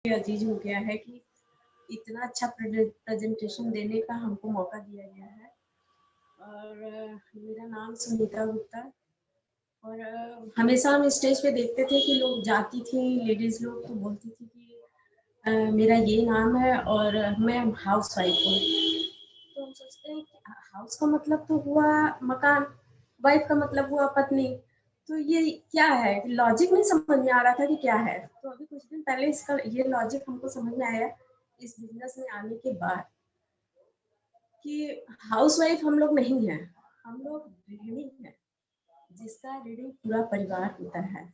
अजीज हो गया है कि इतना अच्छा प्रेजेंटेशन देने का हमको मौका दिया गया है। और मेरा नाम सुनीता गुप्ता। और हमेशा हम स्टेज पे देखते थे कि लोग जाती थी, लेडीज लोग तो बोलती थी कि मेरा ये नाम है और मैं हाउस वाइफ हूँ। तो हम सोचते हैं कि हाउस का मतलब तो हुआ मकान, वाइफ का मतलब हुआ पत्नी। तो ये क्या है, लॉजिक नहीं समझ में आ रहा था कि क्या है। तो अभी कुछ दिन पहले इसका ये लॉजिक हमको समझ में आया इस बिजनेस में आने के बाद कि हाउस वाइफ हम लोग नहीं हैं, हम लोग गृहिणी हैं, जिसका रीडिंग पूरा परिवार होता है।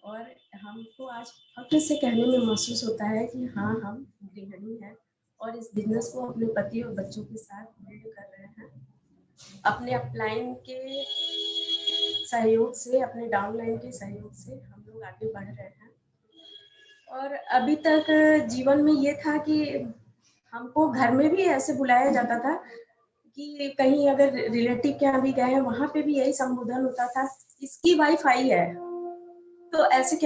और हमको आज फख्र से कहने में महसूस होता है कि हाँ, हम गृहिणी हैं और इस बिजनेस को अपने पति और बच्चों के साथ बिल्ड कर रहे हैं। अपने अपलाइन के सहयोग से, अपने डाउनलाइन के सहयोग से हम लोग आगे बढ़ रहे हैं। और अभी तक जीवन में ये था कि हमको घर में भी ऐसे बुलाया जाता था कि कहीं अगर रिलेटिव के यहाँ भी गए हैं, वहां पे भी यही संबोधन होता था, इसकी वाइफ आई है। तो ऐसे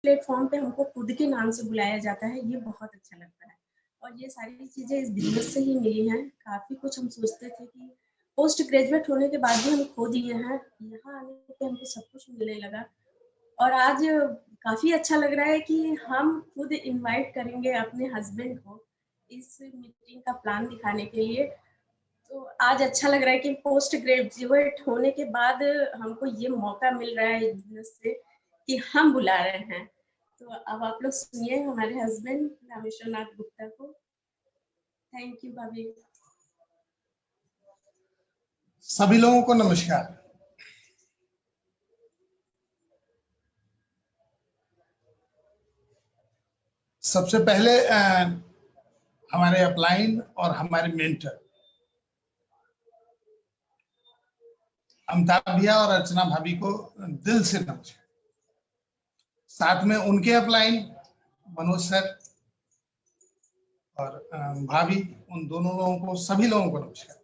प्लेटफॉर्म पे हमको खुद के नाम से बुलाया जाता है, ये बहुत अच्छा लगता है। और ये सारी चीजें इस बिजनेस से ही मिली हैं। काफी कुछ हम सोचते थे कि पोस्ट ग्रेजुएट होने के बाद भी हम खो दिए हैं, यहाँ आने पे हमको सब कुछ मिलने लगा। और आज काफी अच्छा लग रहा है कि हम खुद इनवाइट करेंगे अपने हस्बैंड को इस मीटिंग का प्लान दिखाने के लिए। तो आज अच्छा लग रहा है कि पोस्ट ग्रेजुएट होने के बाद हमको ये मौका मिल रहा है बिजनेस से कि हम बुला रहे हैं। तो अब आप लोग सुनिए हमारे हस्बैंड रामेश्वर नाथ गुप्ता को। थैंक यू भाभी। सभी लोगों को नमस्कार। सबसे पहले हमारे अपलाइन और हमारे मेंटर अमिताभ भैया और अर्चना भाभी को दिल से नमस्कार। साथ में उनके अपलाइन मनोज सर और भाभी, उन दोनों लोगों को, सभी लोगों को नमस्कार।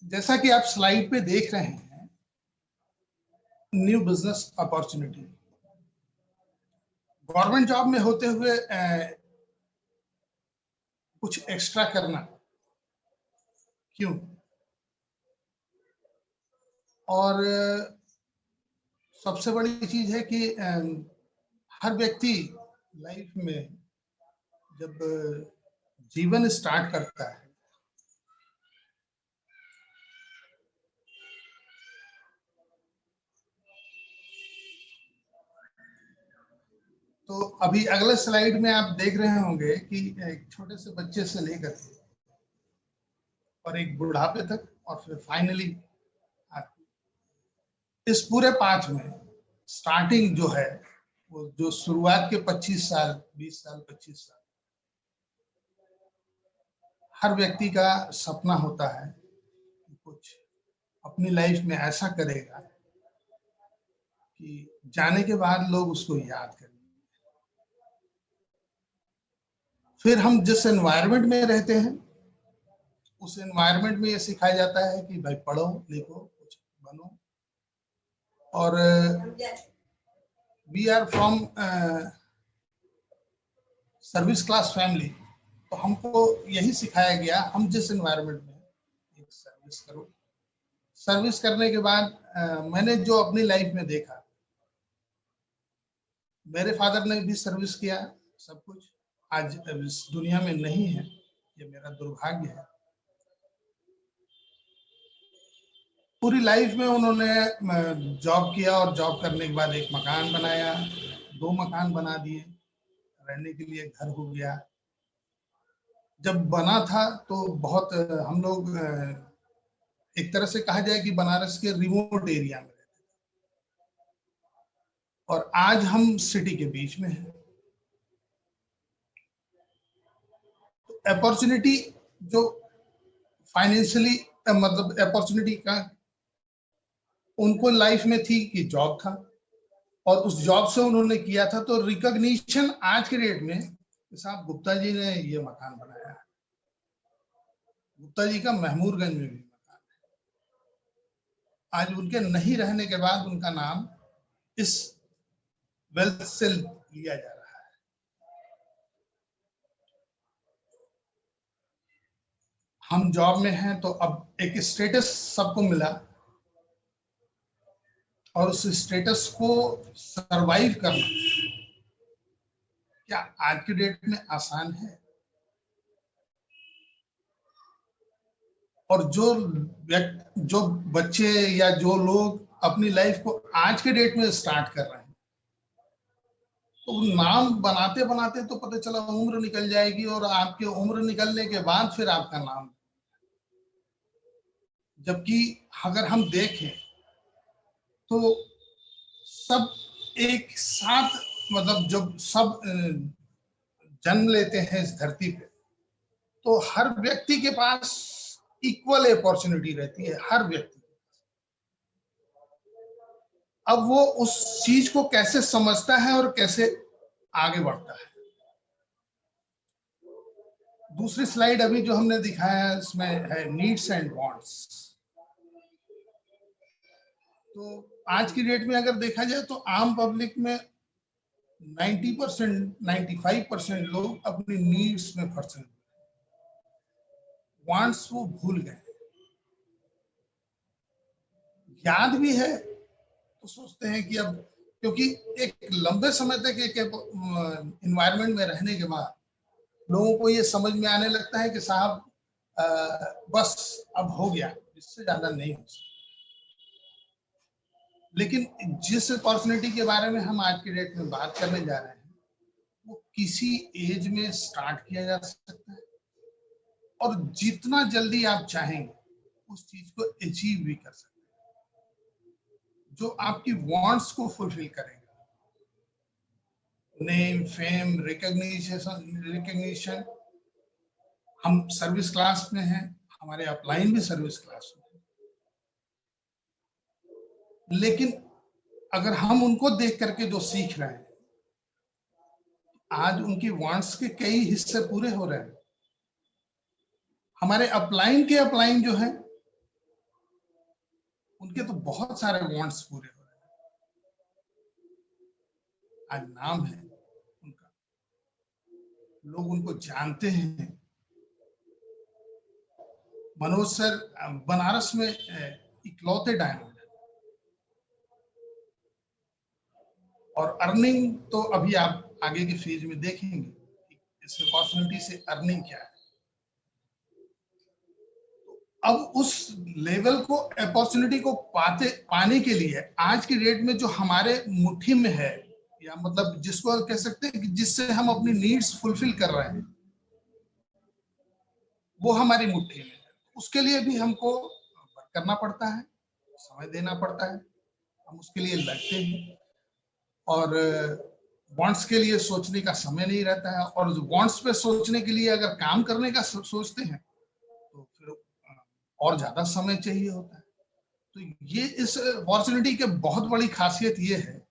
जैसा कि आप स्लाइड पे देख रहे हैं, new business opportunity. Government job में होते हुए कुछ एक्स्ट्रा करना क्यों? और सबसे बड़ी चीज है कि हर व्यक्ति लाइफ में जब जीवन स्टार्ट करता है तो अभी अगले स्लाइड में आप देख रहे होंगे कि एक छोटे से बच्चे से लेकर और एक बुढ़ापे तक और फिर फाइनली इस पूरे पाथ में स्टार्टिंग जो है वो जो शुरुआत के 25 साल, 20 साल, 25 साल हर व्यक्ति का सपना होता है कि कुछ अपनी लाइफ में ऐसा करेगा कि जाने के बाद लोग उसको याद करें। फिर हम जिस एनवायरनमेंट में रहते हैं उस एनवायरनमेंट में ये सिखाया जाता है कि भाई पढ़ो लिखो कुछ बनो। और we are from service class family, तो हमको यही सिखाया गया, हम जिस एनवायरनमेंट में एक सर्विस करो। सर्विस करने के बाद मैंने जो अपनी लाइफ में देखा, मेरे फादर ने भी सर्विस किया, सब कुछ आज इस दुनिया में नहीं है, ये मेरा दुर्भाग्य है। पूरी लाइफ में उन्होंने जॉब किया और जॉब करने के बाद एक मकान बनाया, 2 मकान बना दिए, रहने के लिए घर हो गया। जब बना था तो बहुत हम लोग एक तरह से कहा जाए कि बनारस के रिमोट एरिया में रहते थे और आज हम सिटी के बीच में हैं। तो अपॉर्चुनिटी जो फाइनेंशियली मतलब अपॉर्चुनिटी का उनको लाइफ में थी कि जॉब था और उस जॉब से उन्होंने किया था, तो रिकॉग्निशन आज के डेट में साहब गुप्ता जी ने ये मकान बनाया है। गुप्ता जी का महमूरगंज में भी मकान है। आज उनके नहीं रहने के बाद उनका नाम इस वेल्थ से लिया जा रहा है। हम जॉब में हैं तो अब एक स्टेटस सबको मिला, और उस स्टेटस को सरवाइव करना क्या आज की डेट में आसान है? और जो बच्चे या जो लोग अपनी लाइफ को आज के डेट में स्टार्ट कर रहे हैं, तो नाम बनाते बनाते तो पता चला उम्र निकल जाएगी, और आपके उम्र निकलने के बाद फिर आपका नाम। जबकि अगर हम देखें तो सब एक साथ, मतलब जब सब जन्म लेते हैं इस धरती पे, तो हर व्यक्ति के पास इक्वल अपॉर्चुनिटी रहती है, हर व्यक्ति। अब वो उस चीज को कैसे समझता है और कैसे आगे बढ़ता है। दूसरी स्लाइड अभी जो हमने दिखाया है इसमें है नीड्स एंड वांट्स। तो आज की डेट में अगर देखा जाए तो आम पब्लिक में 90%, 95% लोग अपनी नीड्स में फंसे, वांट्स वो भूल गए। याद भी है तो सोचते हैं कि अब, क्योंकि एक लंबे समय तक एक एनवायरनमेंट में रहने के बाद लोगों को ये समझ में आने लगता है कि साहब बस अब हो गया, इससे ज्यादा नहीं हो सकता। लेकिन जिस अपॉर्चुनिटी के बारे में हम आज की डेट में बात करने जा रहे हैं, वो किसी एज में स्टार्ट किया जा सकता है, और जितना जल्दी आप चाहेंगे उस चीज को अचीव भी कर सकते हैं, जो आपकी वांट्स को फुलफिल करेगा। Name, fame, recognition. हम सर्विस क्लास में हैं, हमारे अपलाइन भी सर्विस क्लास में है, लेकिन अगर हम उनको देख करके जो सीख रहे हैं, आज उनकी वांट्स के कई हिस्से पूरे हो रहे हैं। हमारे अपलाइन जो है उनके तो बहुत सारे वांट्स पूरे हो रहे हैं। आज नाम है उनका, लोग उनको जानते हैं। मनोज सर बनारस में इकलौते डायमंड है, और अर्निंग तो अभी आप आगे की फेज में देखेंगे इस अपॉर्चुनिटी से अर्निंग क्या है। अब उस लेवल को, अपॉर्चुनिटी को पाने के लिए आज की डेट में जो हमारे मुट्ठी में है, या मतलब जिसको कह सकते हैं कि जिससे हम अपनी नीड्स फुलफिल कर रहे हैं, वो हमारी मुट्ठी में है। उसके लिए भी हमको वर्क करना पड़ता है, समय देना पड़ता है, हम उसके लिए लगते हैं। और वांट्स के लिए सोचने का समय नहीं रहता है, और वांट्स पे सोचने के लिए अगर काम करने का सोचते हैं तो फिर और ज्यादा समय चाहिए होता है। तो ये इस अपॉर्चुनिटी की बहुत बड़ी खासियत ये है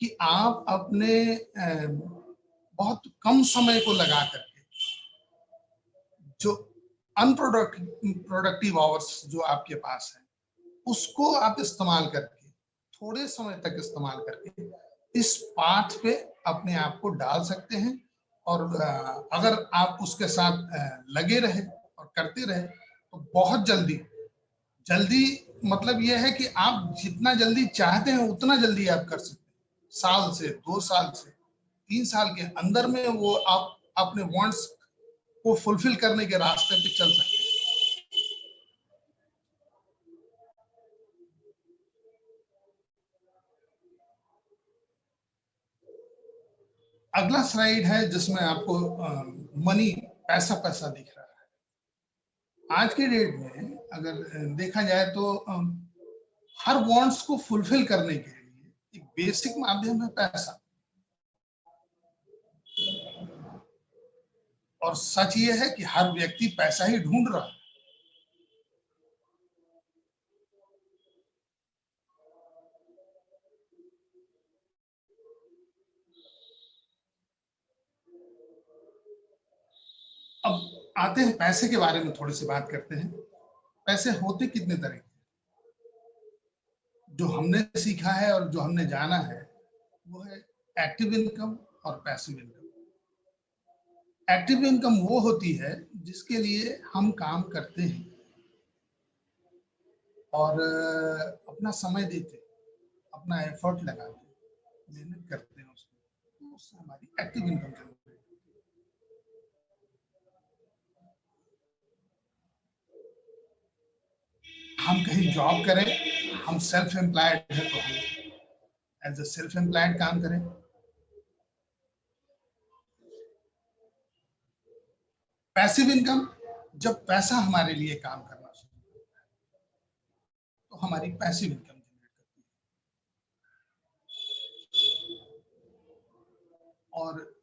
कि आप अपने बहुत कम समय को लगा करके जो प्रोडक्टिव आवर्स जो आपके पास है, उसको आप इस्तेमाल करके, थोड़े समय तक इस्तेमाल करके इस पाथ पे अपने आप को डाल सकते हैं। और अगर आप उसके साथ लगे रहे और करते रहे तो बहुत जल्दी मतलब यह है कि आप जितना जल्दी चाहते हैं उतना जल्दी आप कर सकते हैं। साल से, 2 साल से, 3 साल के अंदर में वो आप अपने वांट्स को फुलफिल करने के रास्ते पे चल सकते हैं। अगला स्लाइड है जिसमें आपको मनी, पैसा पैसा दिख रहा है। आज के डेट में अगर देखा जाए तो हर वांट्स को फुलफिल करने के लिए एक बेसिक माध्यम है पैसा। और सच ये है कि हर व्यक्ति पैसा ही ढूंढ रहा है। अब आते हैं पैसे के बारे में, थोड़ी सी बात करते हैं। पैसे होते कितने तरह के? जो हमने सीखा है और जो हमने जाना है वो है एक्टिव इनकम और पैसिव इनकम। एक्टिव इनकम वो होती है जिसके लिए हम काम करते हैं और अपना समय देते हैं, अपना एफर्ट लगाते हैं, मेहनत करते हैं उसमें, तो उससे हमारी एक्टिव इनकम जनरेट होती है। हम कहीं जॉब करें, हम सेल्फ एम्प्लॉयड है तो हम एज ए सेल्फ एम्प्लॉयड काम करें। पैसिव इनकम, जब पैसा हमारे लिए काम करना शुरू करता है तो हमारी पैसिव इनकम जनरेट करती है। और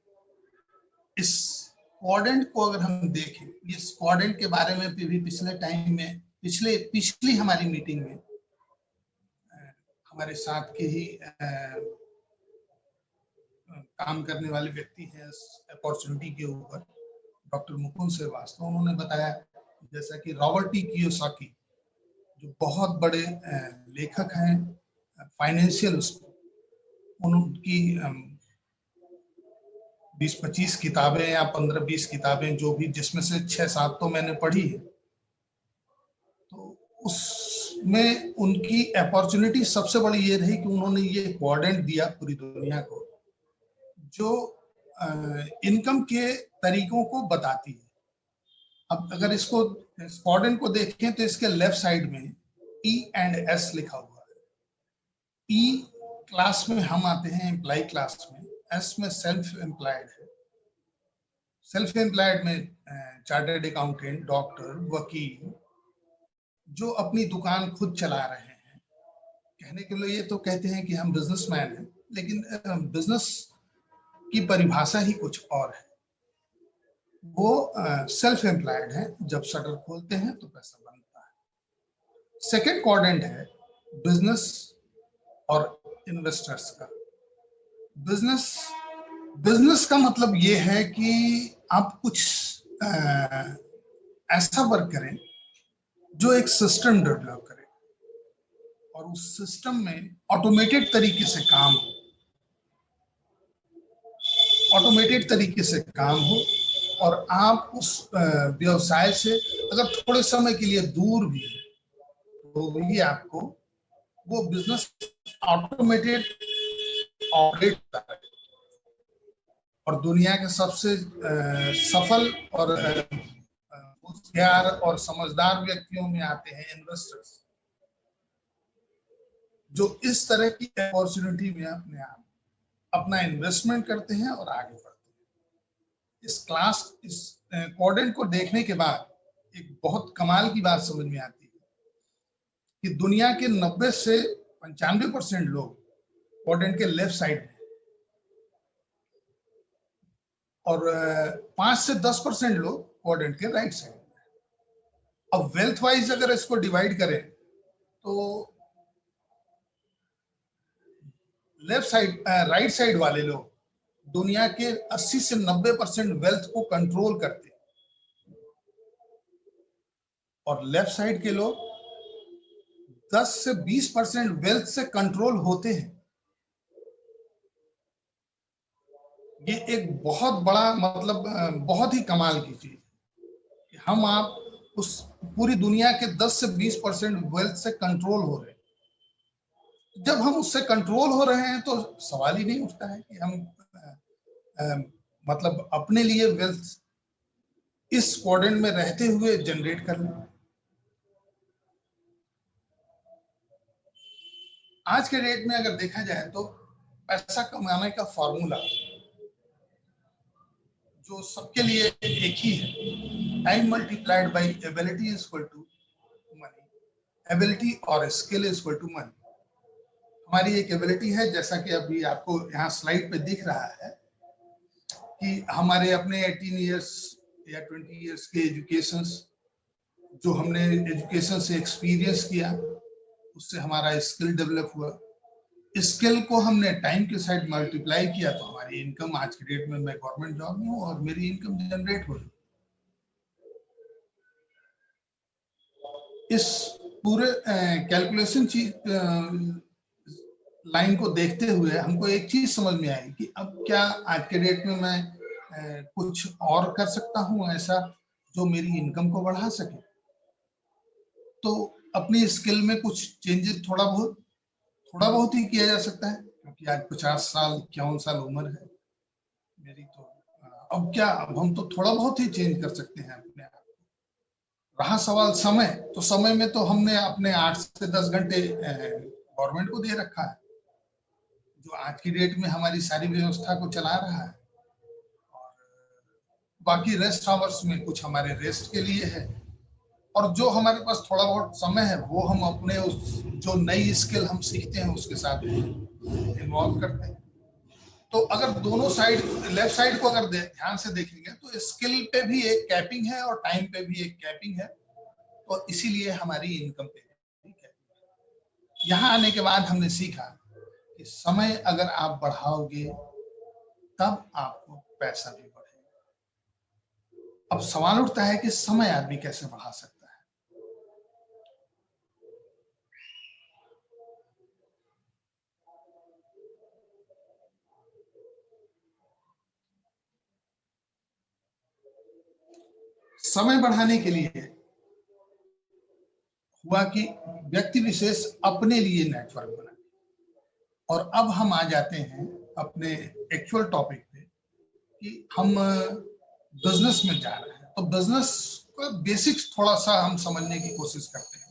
इस क्वाड्रेंट को अगर हम देखें, इस क्वाड्रेंट के बारे में भी पिछले टाइम में, पिछली हमारी मीटिंग में हमारे साथ के ही काम करने वाले व्यक्ति हैं इस अपॉर्चुनिटी के ऊपर, डॉक्टर मुकुंद श्रीवास्तव, उन्होंने बताया जैसा कि रॉबर्ट टी कियोसाकी जो बहुत बड़े लेखक हैं फाइनेंशियल, उनकी 20-25 किताबें या 15-20 किताबें जो भी, जिसमें से 6-7 तो मैंने पढ़ी है, तो उसमें उनकी अपॉर्चुनिटी सबसे बड़ी ये रही कि उन्होंने ये क्वाड्रेंट दिया पूरी दुनिया को जो इनकम के तरीकों को बताती है। अब अगर इसको क्वाड्रेंट को देखें तो इसके लेफ्ट साइड में E एंड S लिखा हुआ है। E क्लास में हम आते हैं, एम्प्लॉय क्लास में। S में सेल्फ एम्प्लॉयड है। सेल्फ एम्प्लॉयड में चार्टर्ड अकाउंटेंट, डॉक्टर, वकील जो अपनी दुकान खुद चला रहे हैं। कहने के लिए ये तो कहते हैं कि हम बिजनेसमैन हैं, लेकिन बिजनेस की परिभाषा ही कुछ और है। वो सेल्फ एम्प्लॉयड है, जब शटर खोलते हैं तो पैसा बनता है। सेकेंड क्वाड्रेंट है बिजनेस और इन्वेस्टर्स का। बिजनेस का मतलब ये है कि आप कुछ ऐसा वर्क करें जो एक सिस्टम डेवलप करे और उस सिस्टम में ऑटोमेटेड तरीके से काम हो, और आप उस व्यवसाय से अगर थोड़े समय के लिए दूर भी तो भी आपको वो बिजनेस ऑटोमेटेड ऑपरेट करता है। और दुनिया के सबसे सफल और होशियार और समझदार व्यक्तियों में आते हैं इन्वेस्टर्स, जो इस तरह की अपॉर्चुनिटी में अपने आप अपना इन्वेस्टमेंट करते हैं और आगे बढ़ते हैं। इस क्वाड्रेंट को देखने के बाद एक बहुत कमाल की बात समझ में आती है कि दुनिया के 90 से 95% लोग क्वाड्रेंट के लेफ्ट साइड में और 5 से 10% लोग क्वाड्रेंट के राइट साइड में। अब वेल्थ वाइज अगर इसको डिवाइड करें तो लेफ्ट साइड, राइट साइड वाले लोग दुनिया के 80 से 90% वेल्थ को कंट्रोल करते हैं और लेफ्ट साइड के लोग 10 से 20% वेल्थ से कंट्रोल होते हैं। ये एक बहुत बड़ा मतलब बहुत ही कमाल की चीज कि हम आप उस पूरी दुनिया के 10 से 20% वेल्थ से कंट्रोल हो रहे हैं। जब हम उससे कंट्रोल हो रहे हैं तो सवाल ही नहीं उठता है कि हम मतलब अपने लिए वेल्थ इस क्वाड्रेंट में रहते हुए जनरेट कर लें। आज के डेट में अगर देखा जाए तो पैसा कमाने का फॉर्मूला जो सबके लिए एक ही है, time multiplied by ability is equal to money, ability और skill is equal to money. हमारी एक एबिलिटी है, जैसा कि अभी आपको यहाँ स्लाइड पे दिख रहा है कि हमारे अपने 18 इयर्स या 20 इयर्स के एजुकेशन, जो हमने एजुकेशन से एक्सपीरियंस किया, उससे हमारा स्किल डेवलप हुआ। स्किल को हमने टाइम के साथ मल्टीप्लाई किया तो हमारी इनकम, आज के डेट में मैं गवर्नमेंट जॉब में हूँ और मेरी इनकम जनरेट हो रही। इस पूरे कैलकुलेशन लाइन को देखते हुए हमको एक चीज समझ में आई कि अब क्या आज के डेट में मैं कुछ और कर सकता हूं ऐसा जो मेरी इनकम को बढ़ा सके। तो अपनी स्किल में कुछ चेंजेस थोड़ा बहुत ही किया जा सकता है, क्योंकि आज 50 साल 51 साल उम्र है मेरी। तो अब क्या, अब हम तो थोड़ा बहुत ही चेंज कर सकते हैं अपने आप को। रहा सवाल समय, तो समय में तो हमने अपने 8 से 10 घंटे गवर्नमेंट को दे रखा है, जो आज की डेट में हमारी सारी व्यवस्था को चला रहा है। और बाकी रेस्ट आवर्स में कुछ हमारे रेस्ट के लिए है, और जो हमारे पास थोड़ा बहुत समय है वो हम अपने उस जो नई स्किल हम सीखते हैं उसके साथ इन्वॉल्व करते हैं। तो अगर दोनों साइड, लेफ्ट साइड को अगर ध्यान से देखेंगे तो स्किल पे भी एक कैपिंग है और टाइम पे भी एक कैपिंग है, तो इसीलिए हमारी इनकम पे भी कैपिंग है। यहाँ आने के बाद हमने सीखा कि समय अगर आप बढ़ाओगे तब आपको पैसा भी बढ़ेगा। अब सवाल उठता है कि समय आदमी कैसे बढ़ा सकता है। समय बढ़ाने के लिए हुआ कि व्यक्ति विशेष अपने लिए नेटवर्क बनाए। और अब हम आ जाते हैं अपने एक्चुअल टॉपिक पे कि हम बिजनेस में जा रहे हैं। तो बिजनेस का बेसिक्स थोड़ा सा हम समझने की कोशिश करते हैं।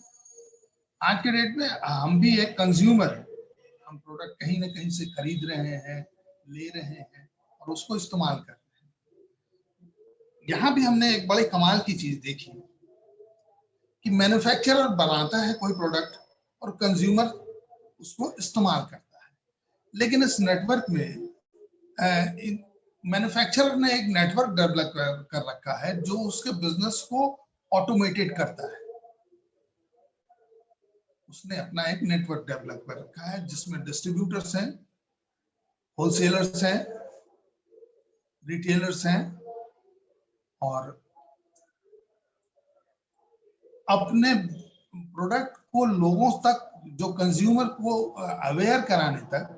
आज के डेट में हम भी एक कंज्यूमर हैं, हम प्रोडक्ट कहीं ना कहीं से खरीद रहे हैं, ले रहे हैं और उसको इस्तेमाल कर रहे हैं। यहाँ भी हमने एक बड़े कमाल की चीज देखी कि मैन्युफैक्चरर बनाता है कोई प्रोडक्ट और कंज्यूमर उसको इस्तेमाल करता है। लेकिन इस नेटवर्क में मैन्युफैक्चरर ने एक नेटवर्क डेवलप कर रखा है जो उसके बिजनेस को ऑटोमेटेड करता है। उसने अपना एक नेटवर्क डेवलप कर रखा है जिसमें डिस्ट्रीब्यूटर्स हैं, होलसेलर्स हैं, रिटेलर्स हैं, और अपने प्रोडक्ट को लोगों तक, जो कंज्यूमर को अवेयर कराने तक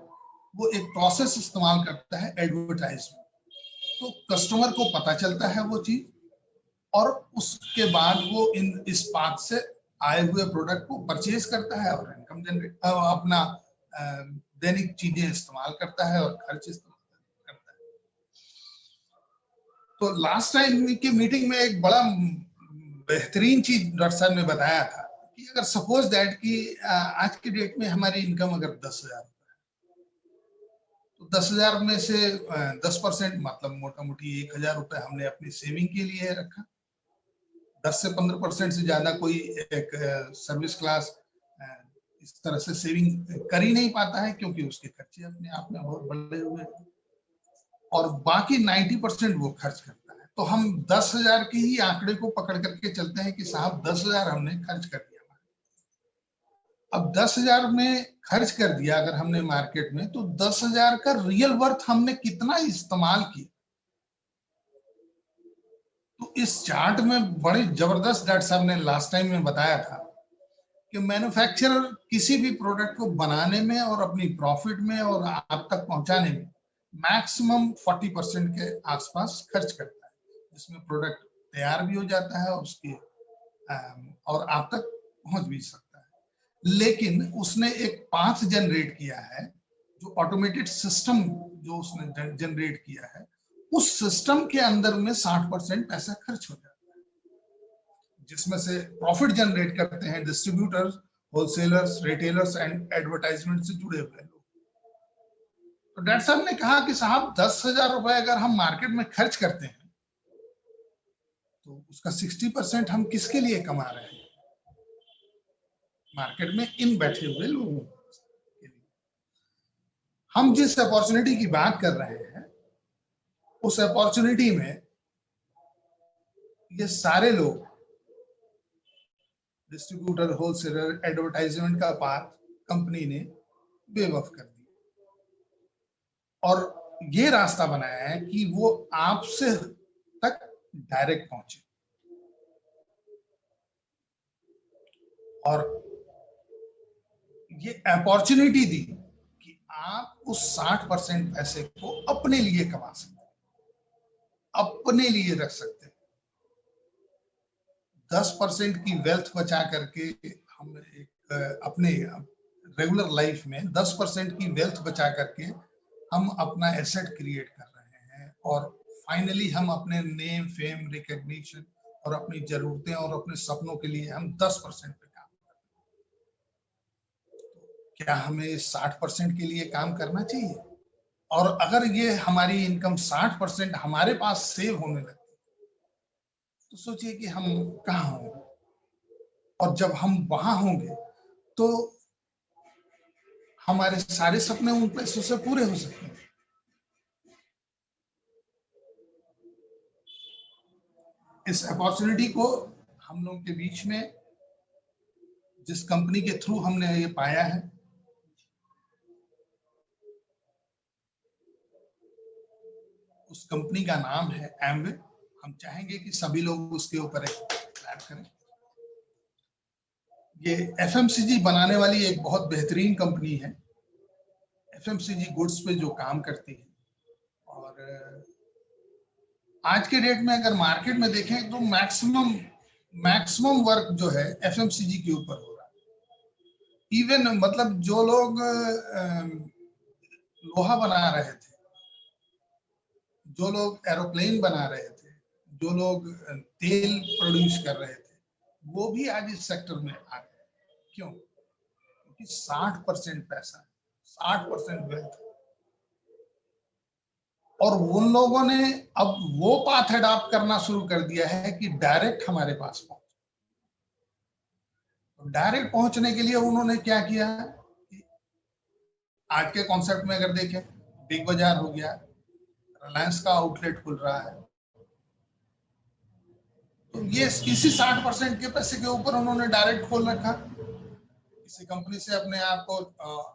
वो एक प्रोसेस इस्तेमाल करता है, एडवर्टाइजमेंट। तो कस्टमर को पता चलता है वो चीज, और उसके बाद वो इस पाथ से आए हुए प्रोडक्ट को परचेज करता है और इनकम जनरेट, अपना दैनिक चीजें इस्तेमाल करता है और खर्च इस्तेमाल करता है। तो लास्ट टाइम की मीटिंग में एक बड़ा बेहतरीन चीज डॉक्टर साहब ने बताया था कि अगर सपोज दैट कि आज की डेट में हमारी इनकम अगर 10,000 तो 10,000 में से 10% मतलब मोटा मोटी 1,000 रुपए हमने अपनी सेविंग के लिए रखा। 10 से 15% से ज्यादा कोई एक सर्विस क्लास इस तरह से सेविंग कर ही नहीं पाता है, क्योंकि उसके खर्चे अपने आप में बहुत बढ़े हुए हैं, और बाकी 90% वो खर्च करता है। तो हम 10,000 के ही आंकड़े को पकड़ करके चलते हैं कि साहब 10,000 हमने खर्च कर दिया। अब 10,000 में खर्च कर दिया अगर हमने मार्केट में, तो 10,000 का रियल वर्थ हमने कितना इस्तेमाल किया। तो इस चार्ट में बड़ी जबरदस्त डॉक्टर साहब ने लास्ट टाइम में बताया था कि मैन्युफैक्चरर किसी भी प्रोडक्ट को बनाने में और अपनी प्रॉफिट में और आप तक पहुंचाने में मैक्सिमम 40% के आसपास खर्च करता है, जिसमें प्रोडक्ट तैयार भी हो जाता है उसकी और आप तक पहुंच भी सकता है। लेकिन उसने एक पाथ जनरेट किया है, जो ऑटोमेटेड सिस्टम जो उसने जनरेट किया है, उस सिस्टम के अंदर में 60% पैसा खर्च हो जाता है, जिसमें से प्रॉफिट जनरेट करते हैं distributors, wholesalers, retailers and advertisement से जुड़े हुए लोग। तो डॉक्टर साहब ने कहा कि साहब 10,000 रुपए अगर हम मार्केट में खर्च करते हैं तो उसका 60% हम किसके लिए कमा रहे हैं? मार्केट में इन बैठे हुए लोगों के लिए। हम जिस अपॉर्चुनिटी की बात कर रहे हैं उस अपॉर्चुनिटी में ये सारे लोग, डिस्ट्रीब्यूटर, होलसेलर, एडवर्टाइजमेंट का पार्ट कंपनी ने बेवफ कर दिया और ये रास्ता बनाया है कि वो आपसे तक डायरेक्ट पहुंचे। और ये अपॉर्चुनिटी दी कि आप उस 60% पैसे को अपने लिए कमा सकते हैं, अपने लिए रख सकते हैं। 10% की वेल्थ बचा करके हम एक अपने रेगुलर लाइफ में 10% की वेल्थ बचा करके हम अपना एसेट क्रिएट कर रहे हैं, और फाइनली हम अपने नेम, फेम, रिकॉग्निशन और अपनी जरूरतें और अपने सपनों के लिए हम 10% पे काम कर रहे हैं। क्या हमें 60% के लिए काम करना चाहिए? और अगर ये हमारी इनकम 60% हमारे पास सेव होने लगती तो सोचिए कि हम कहाँ होंगे, और जब हम वहां होंगे तो हमारे सारे सपने उन पैसों से पूरे हो सकते हैं। इस अपॉर्चुनिटी को हम लोगों के बीच में जिस कंपनी के थ्रू हमने ये पाया है, उस कंपनी का नाम है एमवे। हम चाहेंगे कि सभी लोग उसके ऊपर एक क्लैप करें। ये एफएमसीजी बनाने वाली एक बहुत बेहतरीन कंपनी है, एफएमसीजी गुड्स पे जो काम करती है। और आज के डेट में अगर मार्केट में देखें तो मैक्सिमम वर्क जो है एफएमसीजी के ऊपर हो रहा है। इवन मतलब जो लोग लोहा बना रहे थे, जो लोग एरोप्लेन बना रहे थे, जो लोग तेल प्रोड्यूस कर रहे थे, वो भी आज इस सेक्टर में आ गए। क्यों? क्योंकि 60% पैसा, 60% वेल्थ, और उन लोगों ने अब वो पाथ अडॉप्ट करना शुरू कर दिया है कि डायरेक्ट हमारे पास पहुंच। तो डायरेक्ट पहुंचने के लिए उन्होंने क्या किया? आज के कॉन्सेप्ट में अगर देखें, बिग बाजार हो गया, रिलायंस का आउटलेट खुल रहा है, तो ये इसी 60% के पैसे के ऊपर उन्होंने डायरेक्ट खोल रखा। किसी कंपनी से अपने आप को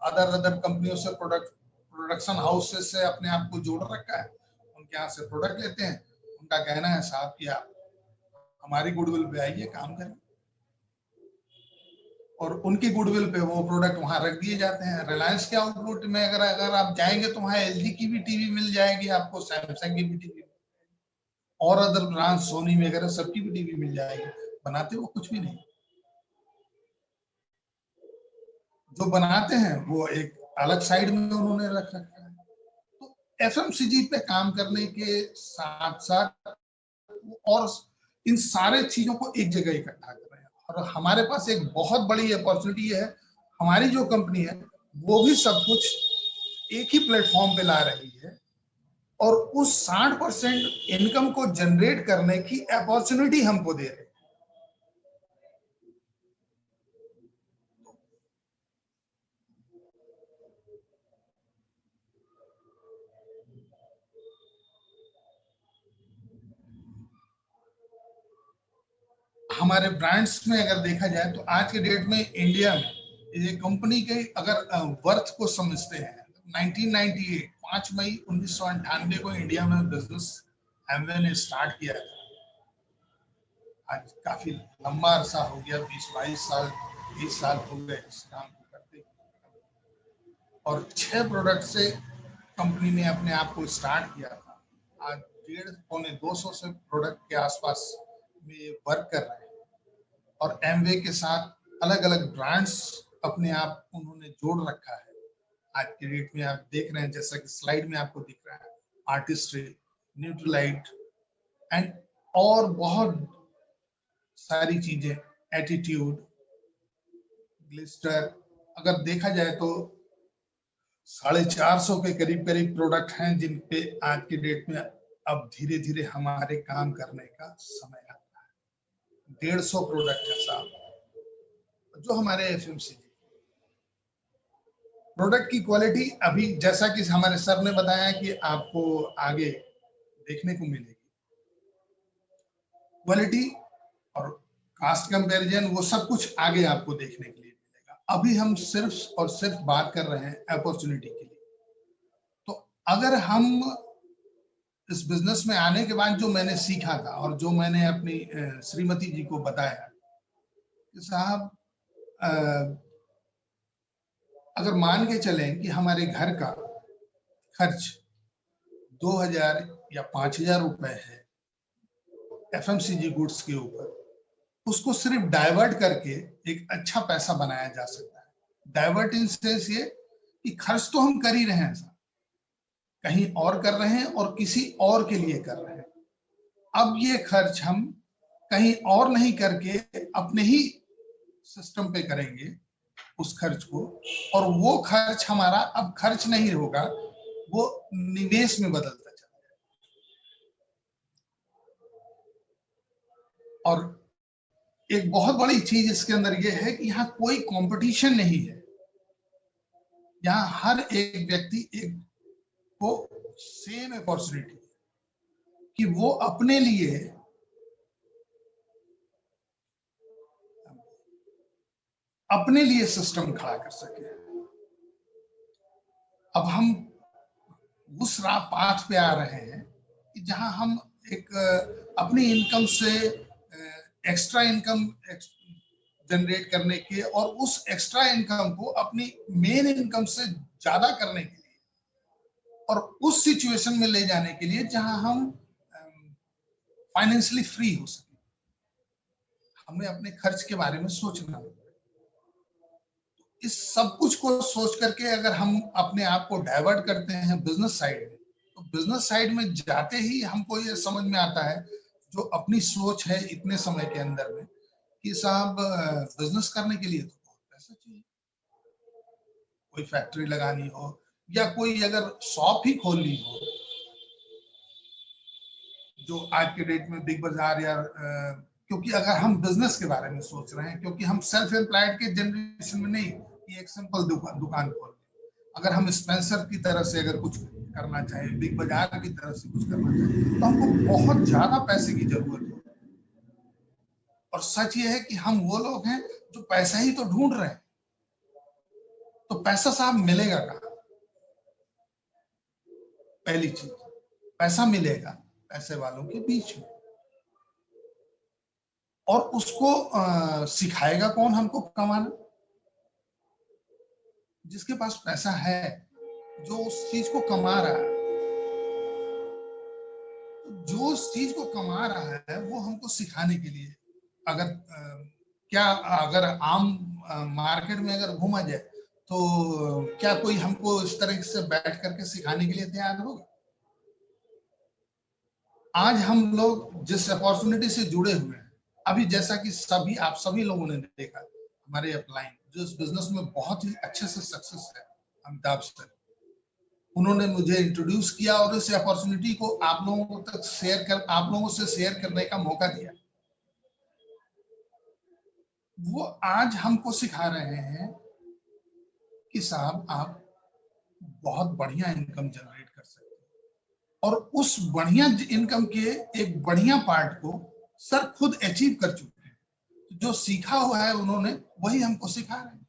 अदर कंपनियों से प्रोडक्शन हाउसेस से अपने आप को जोड़ रखा है। उनके यहाँ से प्रोडक्ट लेते हैं, उनका कहना है साहब कि आप हमारी गुडविल पे आइए, काम करें, और उनकी गुडविल पे वो प्रोडक्ट वहां रख दिए जाते हैं। रिलायंस के आउटलेट में अगर आप जाएंगे तो वहां एलजी की भी टीवी मिल जाएगी आपको, सैमसंग की भी टीवी, और अदर ब्रांड सोनी वगैरह सबकी भी टीवी मिल जाएगी। बनाते वो कुछ भी नहीं, जो बनाते हैं वो एक अलग साइड में उन्होंने रख रखा है। तो एफएमसीजी पे काम करने के साथ साथ और इन सारे चीजों को एक जगह इकट्ठा कर रहे हैं, और हमारे पास एक बहुत बड़ी अपॉर्चुनिटी है। हमारी जो कंपनी है वो भी सब कुछ एक ही प्लेटफॉर्म पे ला रही है, और उस 60% इनकम को जनरेट करने की अपॉर्चुनिटी हमको दे रही है। हमारे ब्रांड्स में अगर देखा जाए तो आज के डेट में इंडिया में ये कंपनी के अगर वर्थ को समझते हैं, 1998 5 मई 1998 को इंडिया में बिजनेस एमवे ने स्टार्ट किया था। आज काफी लंबा अरसा हो गया, 20-22 साल 20 साल हो गए इस काम को करते, और 6 प्रोडक्ट से कंपनी ने अपने आप को स्टार्ट किया था। आज 150-200 से प्रोडक्ट के आसपास में वर्क कर रहे हैं, और एमवे के साथ अलग अलग ब्रांड्स अपने आप उन्होंने जोड़ रखा है। आज के डेट में आप देख रहे हैं, जैसा कि स्लाइड में आपको दिख रहा है, आर्टिस्ट्री, न्यूट्रलाइट एंड और बहुत सारी चीजें, एटीट्यूड, ग्लिस्टर। अगर देखा जाए तो 450 के करीब प्रोडक्ट हैं जिन पे आज की डेट में अब धीरे धीरे हमारे काम करने का समय आ रहा है। 150 प्रोडक्ट है साहब जो हमारे एफएमसीजी। प्रोडक्ट की क्वालिटी अभी जैसा कि हमारे सर ने बताया कि आपको आगे देखने को मिलेगी, क्वालिटी और कास्ट कंपैरिजन वो सब कुछ आगे आपको देखने के लिए मिलेगा। अभी हम सिर्फ और सिर्फ बात कर रहे हैं अपॉर्चुनिटी के लिए। तो अगर हम इस बिजनेस में आने के बाद जो मैंने सीखा था और जो मैंने अपनी श्रीमती जी को बताया कि साहब अगर मान के चलें कि हमारे घर का खर्च 2000 या 5000 रुपए है एफएमसीजी गुड्स के ऊपर, उसको सिर्फ डाइवर्ट करके एक अच्छा पैसा बनाया जा सकता है। डाइवर्ट इन सेंस ये कि खर्च तो हम कर ही रहे हैं, कहीं और कर रहे हैं और किसी और के लिए कर रहे हैं। अब ये खर्च हम कहीं और नहीं करके अपने ही सिस्टम पे करेंगे उस खर्च को, और वो खर्च हमारा अब खर्च नहीं होगा, वो निवेश में बदलता चला जाएगा। और एक बहुत बड़ी चीज इसके अंदर ये है कि यहाँ कोई कंपटीशन नहीं है। यहाँ हर एक व्यक्ति एक को सेम अपॉर्चुनिटी कि वो अपने लिए सिस्टम खड़ा कर सके। अब हम उस पाथ पे आ रहे हैं कि जहां हम एक अपनी इनकम से एक्स्ट्रा इनकम जनरेट करने के और उस एक्स्ट्रा इनकम को अपनी मेन इनकम से ज्यादा करने के लिए और उस सिचुएशन में ले जाने के लिए जहां हम फाइनेंशियली फ्री हो सके, हमें अपने खर्च के बारे में सोचना होगा। इस सब कुछ को सोच करके अगर हम अपने आप को डाइवर्ट करते हैं बिजनेस साइड में, तो बिजनेस साइड में जाते ही हमको ये समझ में आता है, जो अपनी सोच है इतने समय के अंदर में, कि साहब बिजनेस करने के लिए तो बहुत पैसा चाहिए। कोई फैक्ट्री लगानी हो या कोई अगर शॉप ही खोलनी हो, जो आज के डेट में बिग बाजार या क्योंकि अगर हम बिजनेस के बारे में सोच रहे हैं, क्योंकि हम सेल्फ एम्प्लॉयड के जनरेशन में नहीं, ये एक सिंपल दुकान खोल, अगर हम स्पेंसर की तरह से अगर कुछ करना चाहे, बिग बाजार की तरह से कुछ करना चाहे, तो हमको बहुत ज्यादा पैसे की जरूरत है। और सच ये है कि हम वो लोग हैं जो पैसा ही तो ढूंढ रहे हैं, तो पैसा साहब मिलेगा कहाँ? पहली चीज, पैसा मिलेगा पैसे वालों के बीच में, और उसको सिखाएगा कौन हमको कमाना? जिसके पास पैसा है, जो उस चीज को कमा रहा है, जो उस चीज को कमा रहा है वो हमको सिखाने के लिए, अगर क्या अगर आम मार्केट में अगर घूमा जाए तो क्या कोई हमको इस तरह से बैठ करके सिखाने के लिए तैयार होगा? आज हम लोग जिस अपॉर्चुनिटी से जुड़े हुए हैं, अभी जैसा कि आप सभी लोगों ने देखा, हमारे अपलाइन जो इस बिजनेस में बहुत ही अच्छे से सक्सेस है, अमिताभ सर, उन्होंने मुझे इंट्रोड्यूस किया और इस अपॉर्चुनिटी को आप लोगों तक आप लोगों से शेयर करने का मौका दिया। वो आज हमको सिखा रहे हैं कि साहब आप बहुत बढ़िया इनकम जनरेट कर सकते हैं, और उस बढ़िया इनकम के एक बढ़िया पार्ट को सर खुद अचीव कर चुके हैं। जो सीखा हुआ है उन्होंने, वही हमको सिखा रहे हैं।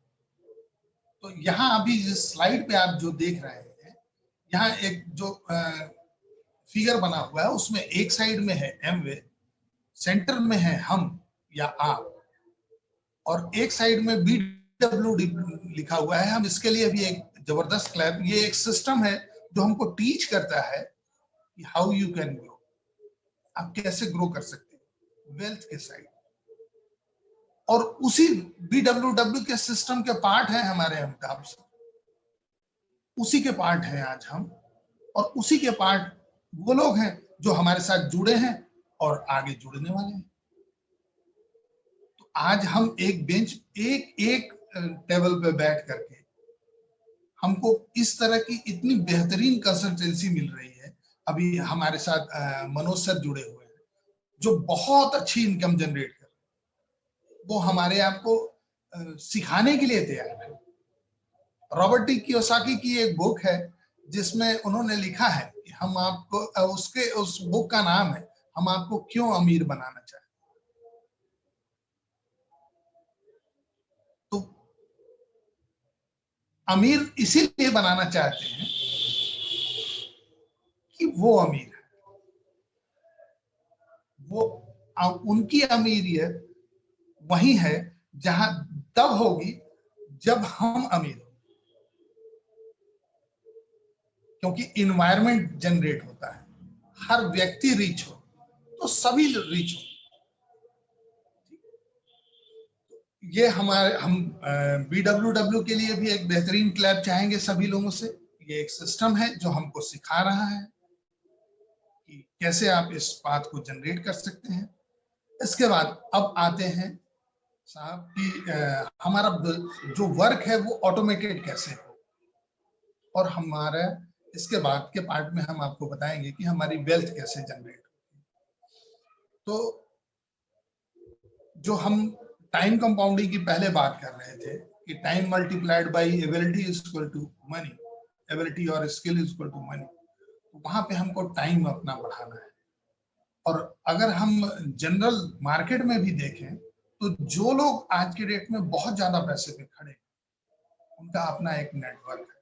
तो यहाँ अभी जिस स्लाइड पे आप जो देख रहे हैं, यहाँ एक जो फिगर बना हुआ है, उसमें एक साइड में है एमवे, सेंटर में है हम या आप, और एक साइड में BWD लिखा हुआ है। हम इसके लिए भी एक जबरदस्त क्लैप, ये एक सिस्टम है जो हमको टीच करता है कि हाउ यू कैन ग्रो, आप कैसे ग्रो कर सकते हैं वेल्थ के साइड। और उसी BWD के सिस्टम के पार्ट है हमारे अमिताभ से, उसी के पार्ट हैं आज हम, और उसी के पार्ट वो लोग हैं जो हमारे साथ जुड़े हैं और आगे जुड़ने वाले हैं। तो आज हम एक बेंच, एक टेबल पे बैठ करके हमको इस तरह की इतनी बेहतरीन कंसल्टेंसी मिल रही है। अभी हमारे साथ मनोज सर जुड़े हुए हैं जो बहुत अच्छी इनकम जनरेट कर रहे हैं, वो हमारे आपको सिखाने के लिए तैयार है। रॉबर्ट टी कियोसाकी की एक बुक है जिसमें उन्होंने लिखा है कि हम आपको उस बुक का नाम है हम आपको क्यों अमीर बनाना चाहते हैं। तो अमीर इसीलिए बनाना चाहते हैं कि वो अमीर है, वो उनकी अमीरियत वही है जहां तब होगी जब हम अमीर होंगे। क्योंकि इन्वायरमेंट जनरेट होता है, हर व्यक्ति रीच हो तो सभी रीच हो। ये हमारे हम BWW के लिए भी एक बेहतरीन क्लैप चाहेंगे सभी लोगों से। ये एक सिस्टम है जो हमको सिखा रहा है कि कैसे आप इस बात को जनरेट कर सकते हैं। इसके बाद अब आते हैं साहब कि हमारा जो वर्क है वो ऑटोमेटेड कैसे हो, और हमारा इसके बाद के पार्ट में हम आपको बताएंगे कि हमारी वेल्थ कैसे जनरेट हो। तो जो हम टाइम कंपाउंडिंग की पहले बात कर रहे थे कि time multiplied by ability is equal to money, ability और skill is equal to money, वहां पे हमको टाइम अपना बढ़ाना है। और अगर हम जनरल मार्केट में भी देखें तो जो लोग आज के डेट में बहुत ज्यादा पैसे पे खड़े, उनका अपना एक नेटवर्क है,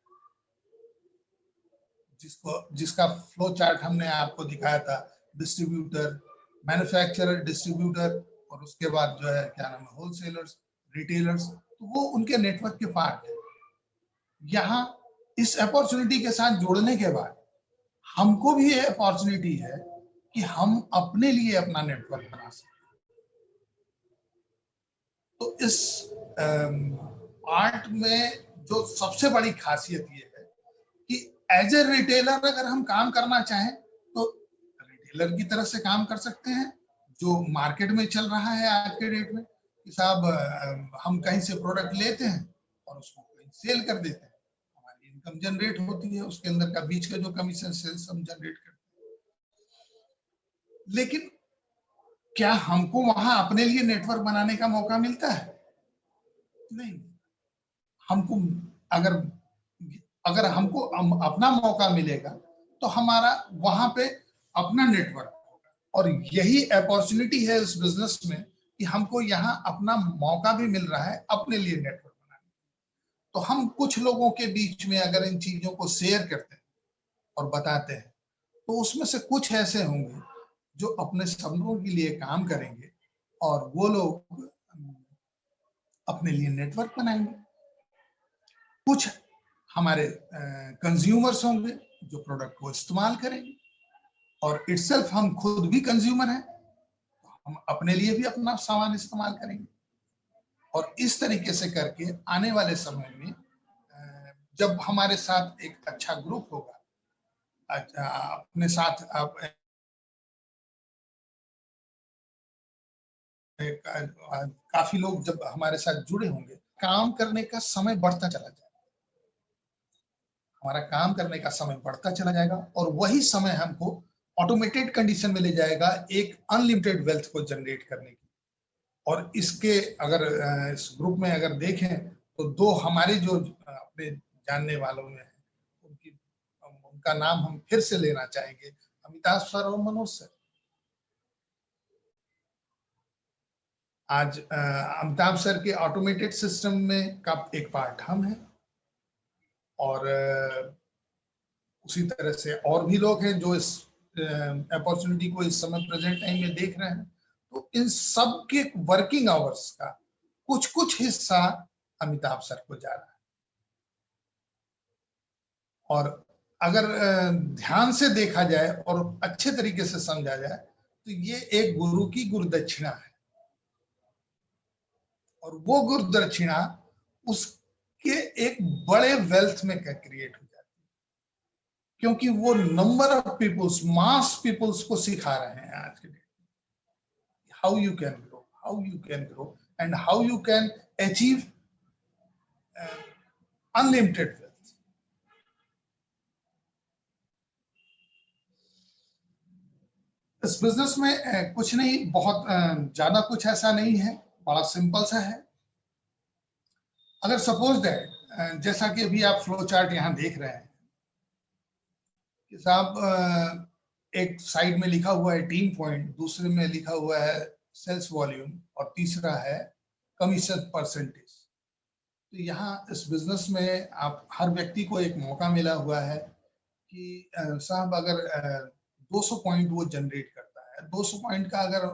जिसका फ्लो चार्ट हमने आपको दिखाया था, डिस्ट्रीब्यूटर, मैन्युफैक्चरर, डिस्ट्रीब्यूटर, और उसके बाद जो है क्या नाम है, होलसेलर्स, रिटेलर्स, तो वो उनके नेटवर्क के पार्ट है। यहाँ इस अपॉर्चुनिटी के साथ जुड़ने के बाद हमको भी ये अपॉर्चुनिटी है कि हम अपने लिए अपना नेटवर्क बना सकते हैं। तो इस आर्ट में जो सबसे बड़ी खासियत ये है कि एज ए रिटेलर अगर हम काम करना चाहें तो रिटेलर की तरह से काम कर सकते हैं, जो मार्केट में चल रहा है आज के डेट में कि साहब हम कहीं से प्रोडक्ट लेते हैं और उसको कहीं सेल कर देते हैं, हमारी इनकम जनरेट होती है, उसके अंदर का बीच का जो कमीशन सेल्स हम जनरेट करते हैं। लेकिन क्या हमको वहां अपने लिए नेटवर्क बनाने का मौका मिलता है? नहीं। हमको अगर अगर हमको अपना मौका मिलेगा तो हमारा वहां पे अपना नेटवर्क होगा, और यही अपॉर्चुनिटी है इस बिजनेस में कि हमको यहाँ अपना मौका भी मिल रहा है अपने लिए नेटवर्क बनाने। तो हम कुछ लोगों के बीच में अगर इन चीजों को शेयर करते हैं और बताते हैं तो उसमें से कुछ ऐसे होंगे जो अपने सपनों के लिए काम करेंगे और वो लोग अपने लिए नेटवर्क बनाएंगे। कुछ हमारे कंज्यूमर्स होंगे जो प्रोडक्ट को इस्तेमाल करेंगे, और इटसेल्फ हम खुद भी कंज्यूमर हैं, हम अपने लिए भी अपना सामान इस्तेमाल करेंगे। और इस तरीके से करके आने वाले समय में जब हमारे साथ एक अच्छा ग्रुप होगा, अपने साथ आप काफी लोग जब हमारे साथ जुड़े होंगे, काम करने का समय बढ़ता चला जाएगा, हमारा काम करने का समय बढ़ता चला जाएगा, और वही समय हमको ऑटोमेटेड कंडीशन में ले जाएगा एक अनलिमिटेड वेल्थ को जनरेट करने की। और इसके अगर इस ग्रुप में अगर देखें तो दो हमारे जो अपने जानने वालों में है, उनका नाम हम फिर से लेना चाहेंगे, अमिताभ सर और मनोज सर। आज अमिताभ सर के ऑटोमेटेड सिस्टम में का एक पार्ट हम हैं, और उसी तरह से और भी लोग हैं जो इस अपॉर्चुनिटी को इस समय प्रेजेंट टाइम में देख रहे हैं। तो इन सब के वर्किंग आवर्स का कुछ कुछ हिस्सा अमिताभ सर को जा रहा है, और अगर ध्यान से देखा जाए और अच्छे तरीके से समझा जाए तो ये एक गुरु की गुरुदक्षिणा है, और वो गुरुदक्षिणा उसके एक बड़े वेल्थ में क्रिएट हो जाती है, क्योंकि वो number of peoples, mass peoples को सिखा रहे हैं आज के डेट में how you can grow and how you can achieve unlimited wealth. इस बिजनेस में कुछ नहीं, बहुत ज्यादा कुछ ऐसा नहीं है, बड़ा सिंपल सा है। अगर सपोज दैट जैसा कि अभी आप फ्लो चार्ट यहाँ देख रहे हैं कि साहब एक साइड में लिखा हुआ है टीम पॉइंट, दूसरे में लिखा हुआ है सेल्स वॉल्यूम, और तीसरा है कमीशन परसेंटेज। तो यहाँ इस बिजनेस में आप हर व्यक्ति को एक मौका मिला हुआ है कि साहब अगर 200 पॉइंट वो जनरेट करता है, 200 पॉइंट का अगर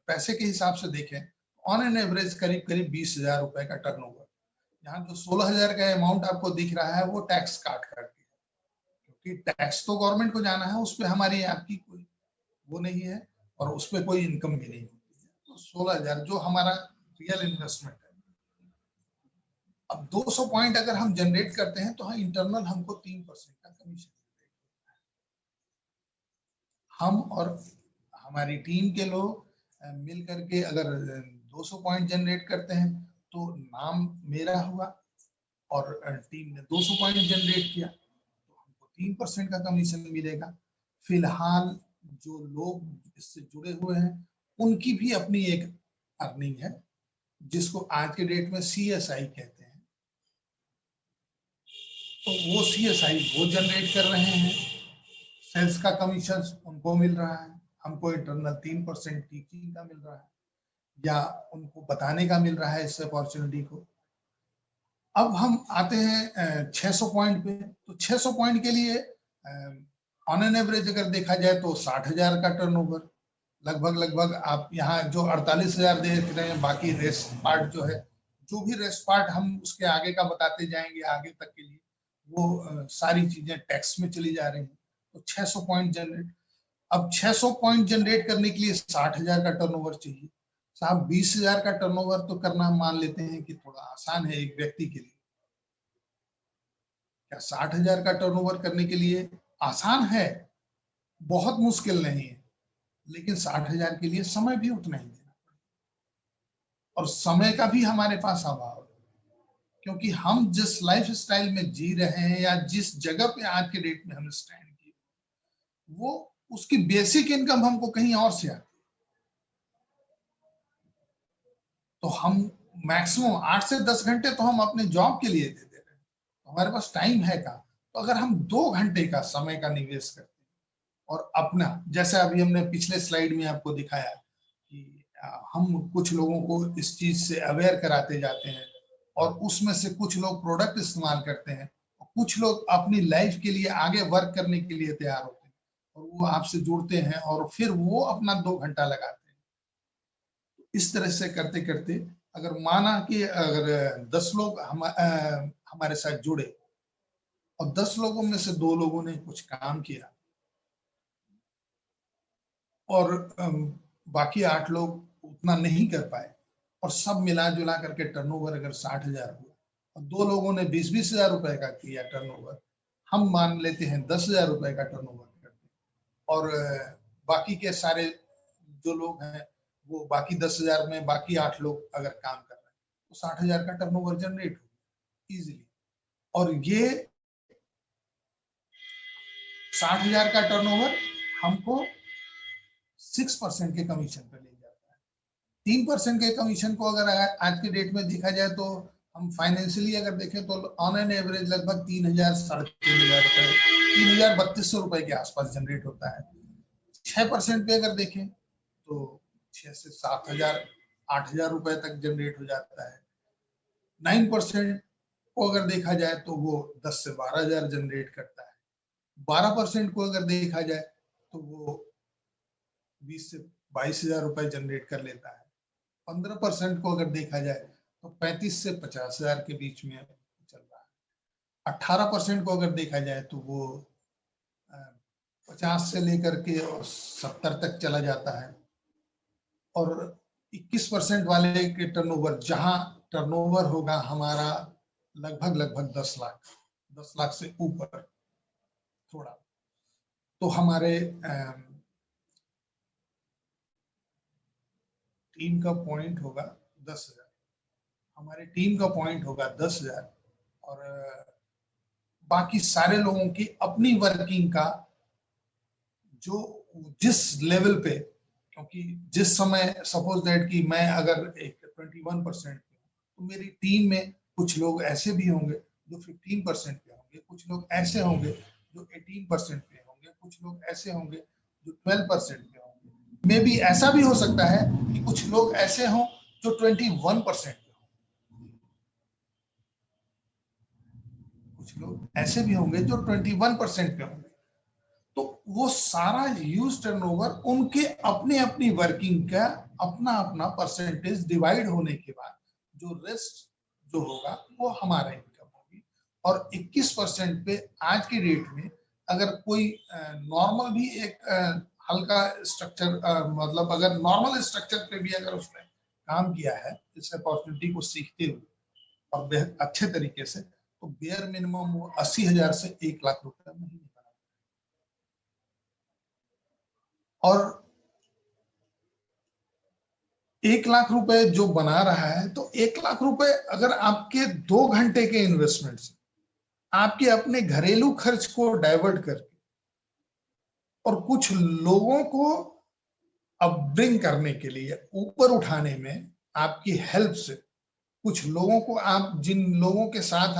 पैसे के हिसाब से देखें ऑन एन एवरेज करीब करीब 20,000 रुपए का टर्नओवर। यहाँ जो 16,000 का अमाउंट आपको दिख रहा है वो टैक्स काट करके, कि टैक्स तो गवर्नमेंट को जाना है, उस पर हमारी आपकी कोई वो नहीं है और उस पर कोई इनकम भी नहीं होती है। तो 16,000 जो हमारा रियल इन्वेस्टमेंट है। अब 200 पॉइंट अगर हम जनरेट करते हैं तो हाँ इंटरनल हमको 3% का कमीशन, हम और हमारी टीम के लोग मिल करके अगर 200 पॉइंट जनरेट करते हैं तो नाम मेरा हुआ और टीम ने 200 पॉइंट जनरेट किया तो हमको 3% का कमीशन मिलेगा। फिलहाल जो लोग इससे जुड़े हुए हैं उनकी भी अपनी एक अर्निंग है जिसको आज के डेट में CSI कहते हैं। तो वो CSI वो जनरेट कर रहे हैं, सेल्स का कमीशन उनको मिल रहा है, हमको इंटरनल 3% टीचिंग का मिल रहा है या उनको बताने का मिल रहा है इस अपॉर्चुनिटी को। अब हम आते हैं 600 पॉइंट पे। तो 600 पॉइंट के लिए ऑन एन एवरेज अगर देखा जाए तो 60,000 का टर्नओवर लगभग आप यहाँ जो 48,000 देख रहे हैं, बाकी रेस्ट पार्ट जो है, जो भी रेस्ट पार्ट हम उसके आगे का बताते जाएंगे आगे तक के लिए, वो सारी चीजें टैक्स में चली जा रही हैं। तो 600 पॉइंट जनरेट, अब 600 पॉइंट जनरेट करने के लिए 60,000 का टर्नओवर चाहिए। साहब 20,000 का टर्नओवर तो करना मान लेते हैं कि थोड़ा आसान है एक व्यक्ति के लिए। क्या 60,000 का टर्नओवर करने के लिए आसान है? बहुत मुश्किल नहीं है, लेकिन 60,000 के लिए समय भी उतना ही देना पड़ेगा और समय का भी हमारे पास अभाव है, क्योंकि हम जिस लाइफ स्टाइल में जी रहे हैं या जिस जगह पे आज के डेट में हम स्टैंड किए, वो उसकी बेसिक इनकम हमको कहीं और से आती है। तो हम मैक्सिमम 8 से 10 घंटे तो हम अपने जॉब के लिए दे दे रहे हैं, तो हमारे पास टाइम है का? तो अगर हम 2 घंटे का समय का निवेश करते हैं और अपना, जैसे अभी हमने पिछले स्लाइड में आपको दिखाया कि हम कुछ लोगों को इस चीज से अवेयर कराते जाते हैं और उसमें से कुछ लोग प्रोडक्ट इस्तेमाल करते हैं और कुछ लोग अपनी लाइफ के लिए आगे वर्क करने के लिए तैयार होते हैं और वो आपसे जुड़ते हैं और फिर वो अपना 2 घंटा लगाते हैं। इस तरह से करते करते अगर माना कि अगर 10 लोग हमारे साथ जुड़े और 10 लोगों में से 2 लोगों ने कुछ काम किया और बाकी 8 लोग उतना नहीं कर पाए और सब मिला जुला करके टर्नओवर अगर 60,000 हुआ और 2 लोगों ने 20,000 रुपए का किया टर्नओवर, हम मान लेते हैं 10,000 रुपए का टर्नओवर करते हैं और बाकी के सारे जो लोग हैं वो बाकी 10,000 में बाकी 8 लोग अगर काम कर रहे हैं तो 60,000 का टर्नओवर जनरेट हो इजीली। और ये 60,000 का टर्नओवर हमको 6% के कमीशन पर ले जाता है। 3% के कमीशन को अगर आज के डेट में देखा जाए तो हम फाइनेंशियली अगर देखें तो ऑन एन एवरेज लगभग 3,000 3,500 रुपए 3,3200 रुपए के आसपास जनरेट होता है। 6% पे अगर देखें तो 6 से 7,000 8,000 रुपए तक जनरेट हो जाता है। 9% को अगर देखा जाए तो वो 10 से 12,000 जनरेट करता है। 12% को अगर देखा जाए तो वो 20 से 22,000 रुपए जनरेट कर लेता है। 15% को अगर देखा जाए तो 35 से 50,000 के बीच में चल रहा है। 18% को अगर देखा जाए तो वो 50 से लेकर के 70 तक चला जाता है और 21% वाले के टर्नओवर, जहां टर्नओवर होगा हमारा लगभग 10 लाख से ऊपर थोड़ा, तो हमारे टीम का पॉइंट होगा 10,000, हमारे टीम का पॉइंट होगा 10,000 और बाकी सारे लोगों की अपनी वर्किंग का जो जिस लेवल पे, क्योंकि जिस समय सपोज दैट कि मैं अगर एक 21% तो मेरी टीम में कुछ लोग ऐसे भी होंगे जो 15% पे होंगे, कुछ लोग ऐसे होंगे जो 18% पे होंगे, कुछ लोग ऐसे होंगे जो 12% पे होंगे। मे बी ऐसा भी हो सकता है कि कुछ लोग ऐसे हों जो 21% पे हों, कुछ लोग ऐसे भी होंगे जो 21% पे होंगे। तो वो सारा ह्यूज टर्नओवर उनके अपने अपनी वर्किंग का अपना अपना परसेंटेज डिवाइड होने के बाद जो रेस्ट जो होगा वो हमारा इनकम होगी। और 21% पे आज के डेट में अगर कोई नॉर्मल भी एक हल्का स्ट्रक्चर, मतलब अगर नॉर्मल स्ट्रक्चर पे भी अगर उसने काम किया है इस अपॉर्चुनिटी को सीखते हुए और अच्छे तरीके से, तो बेयर मिनिमम वो 80,000 से 1 लाख रुपए महीने बना। और 1 लाख रुपए जो बना रहा है, तो 1 लाख रुपए अगर आपके 2 घंटे के इन्वेस्टमेंट से आपके अपने घरेलू खर्च को डाइवर्ट करके और कुछ लोगों को अपब्रिंग करने के लिए, ऊपर उठाने में आपकी हेल्प से, कुछ लोगों को आप, जिन लोगों के साथ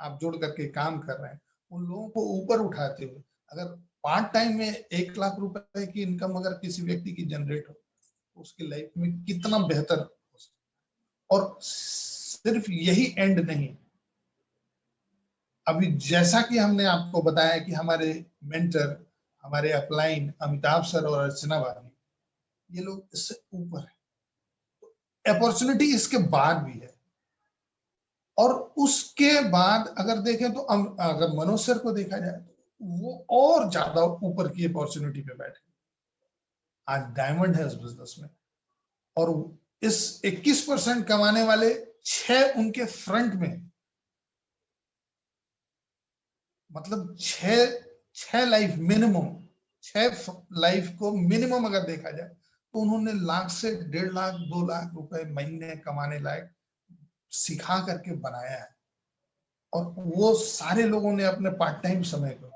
आप जुड़ करके काम कर रहे हैं, उन लोगों को ऊपर उठाते हुए अगर पार्ट टाइम में 1 लाख रुपए की इनकम अगर किसी व्यक्ति की जनरेट हो, तो उसकी लाइफ में कितना बेहतर हो सकता। और सिर्फ यही एंड नहीं, अभी जैसा कि हमने आपको बताया कि हमारे मेंटर, हमारे अपलाइन अमिताभ सर और अर्चना भाभी, ये लोग इससे ऊपर है। अपॉर्चुनिटी इसके बाद भी है। और उसके बाद अगर देखें तो अगर मनोज सर को देखा जाए तो वो और ज्यादा ऊपर की अपॉर्चुनिटी पे बैठे, आज डायमंड है उस बिजनेस में। और इस 21% कमाने वाले 6 उनके फ्रंट में, मतलब 6 लाइफ मिनिमम, 6 लाइफ को मिनिमम अगर देखा जाए तो उन्होंने लाख से 1.5 लाख 2 लाख रुपए महीने कमाने लायक सिखा करके बनाया है। और वो सारे लोगों ने अपने पार्ट टाइम समय को,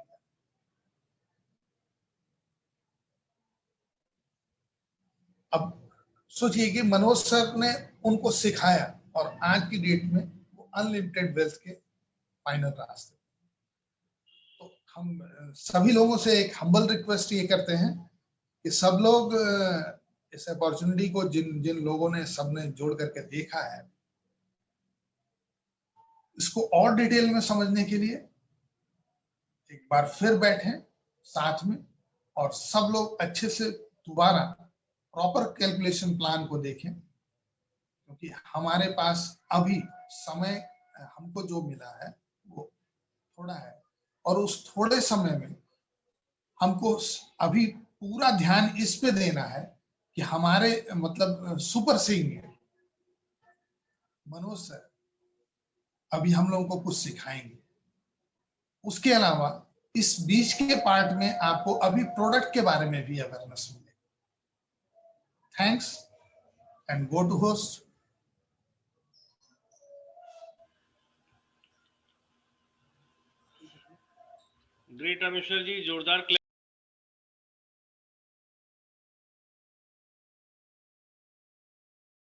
अब सोचिए कि मनोज सर ने उनको सिखाया और आज की डेट में वो अनलिमिटेड वेल्थ के फाइनल रास्ते। तो हम सभी लोगों से एक हम्बल रिक्वेस्ट ये करते हैं कि सब लोग इस अपॉर्चुनिटी को, जिन जिन लोगों ने, सबने जोड़ करके देखा है, इसको और डिटेल में समझने के लिए एक बार फिर बैठें साथ में और सब लोग अच्छे से दोबारा प्रॉपर कैलकुलेशन प्लान को देखें, क्योंकि हमारे पास अभी समय हमको जो मिला है वो थोड़ा है। और उस थोड़े समय में हमको अभी पूरा ध्यान इस पे देना है कि हमारे मतलब सुपर सीनियर मनोज सर अभी हम लोगों को कुछ सिखाएंगे। उसके अलावा इस बीच के पार्ट में आपको अभी प्रोडक्ट के बारे में भी अवेयरनेस मिले। Thanks and go to host. Great Rameshwar ji, जोरदार